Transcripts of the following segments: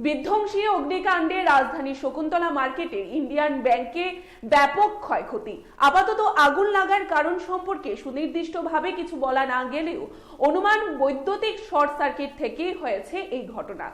বিধ্বংসী অগ্নিকাণ্ডে রাজধানী শকুন্তলা মার্কেটের ইন্ডিয়ান ব্যাংকে ব্যাপক ক্ষয়ক্ষতি। আপাতত আগুন লাগার কারণ সম্পর্কে সুনির্দিষ্টভাবে কিছু বলা না গেলেও অনুমান বৈদ্যুতিক শর্ট সার্কিট থেকেই হয়েছে এই ঘটনা।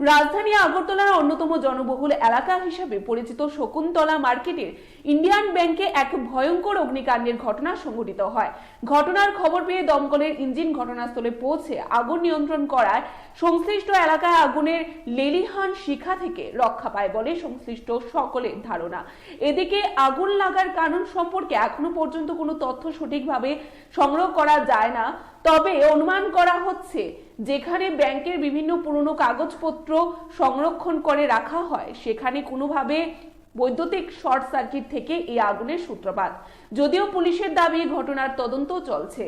রাজধানী আগরতলার অন্যতম জনবহুল এলাকা হিসেবে পরিচিত শকুন্তলা মার্কেটের ইন্ডিয়ান ব্যাংকে এক ভয়ঙ্কর অগ্নিকাণ্ডের ঘটনা সংঘটিত হয়। ঘটনার খবর পেয়ে দমকলের ইঞ্জিন ঘটনাস্থলে পৌঁছে আগুন নিয়ন্ত্রণ করায় সংশ্লিষ্ট এলাকায় আগুনের লেলিহান শিখা থেকে রক্ষা পায় বলে সংশ্লিষ্ট সকলের ধারণা। এদিকে আগুন লাগার কারণ সম্পর্কে এখনো পর্যন্ত কোনো তথ্য সঠিকভাবে সংগ্রহ করা যায় না, তবে অনুমান করা হচ্ছে যেখানে ব্যাংকের বিভিন্ন পুরনো কাগজপত্র সংরক্ষণ করে রাখা হয় সেখানে কোনোভাবে বৈদ্যুতিক শর্ট সার্কিট থেকে এই আগুনের সূত্রপাত। যদিও পুলিশের দাবি ঘটনার তদন্ত চলছে।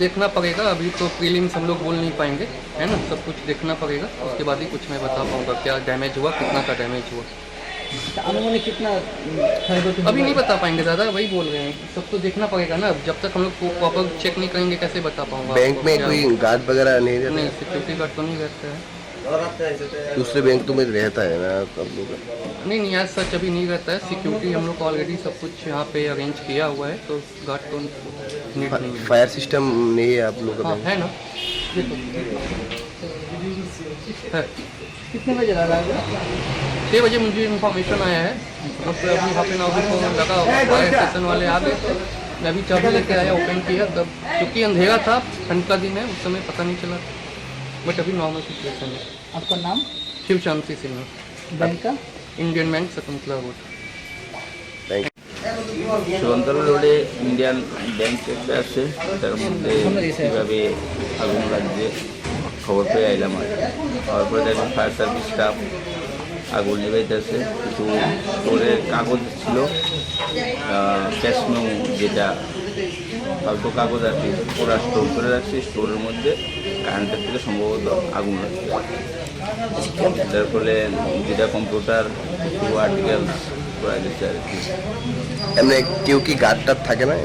देखना पड़ेगा, अभी तो प्रीलिम्स हम लोग बोल नहीं पाएंगे, है ना। सब कुछ देखना पड़ेगा, उसके बाद ही कुछ मैं बता पाऊंगा क्या डैमेज हुआ, कितना का डैमेज हुआ। अनुमानित कितना अभी नहीं बता पाएंगे दादा, वही बोल रहे हैं, सब तो देखना पड़ेगा ना। जब तक हम लोग प्रॉपर चेक नहीं करेंगे कैसे बता पाऊंगा। बैंक में कोई गार्ड वगैरह नहीं रहता? नहीं, सिक्योरिटी गार्ड तो नहीं रहता है। दूसरे बैंक तो में रहता है ना सब लोग? नहीं, आज सच अभी नहीं रहता है। सिक्योरिटी हम लोग ऑलरेडी सब कुछ यहाँ पे अरेंज किया हुआ है, तो गार्ड तो नीड नहीं है। फायर सिस्टम नहीं है आप लोग का? हाँ, है ना। है। कितने बजे लगा? 6 बजे मुझे इन्फॉर्मेशन आया है, तो अभी हाफ एन आवर को लगा, फायर स्टेशन वाले आ गए थे। मैं अभी चाबी लेके आया, ओपन किया, तब क्योंकि अंधेरा था, ठंड का दिन है, उस समय पता नहीं चला, बट अभी नॉर्मल सिचुएशन है। आपका नाम? शिव शांति सिन्हा, बैंक का? Indian bank Shakuntala road. Shakuntala রোডে ইন্ডিয়ান ব্যাংক একটা আছে, তার মধ্যে কীভাবে আগুন লাগছে খবর পেয়ে আইলাম। আর তারপরে দেখলাম ফায়ার সার্ভিস স্টাফ আগুন নেভাইতেছে। কিছু স্টোরের কাগজ ছিল, ক্যাশ মেমো, যেটা ফালতু কাগজ আর কি, ওরা স্টোর করে রাখছে। স্টোরের মধ্যে কারেন্টের থেকে সম্ভবত আগুন লাগছে। তার ফলে যেটা কম্পিউটার, কিছু আর্টিকেলস করা গেছে আর কি। এমনি কেউ কি গার্ড টার্ড থাকে না?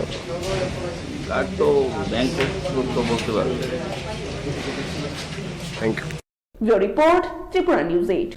গার্ড তো ব্যাংক তো বলতে পারবে। Thank you. Report Tripura news 8।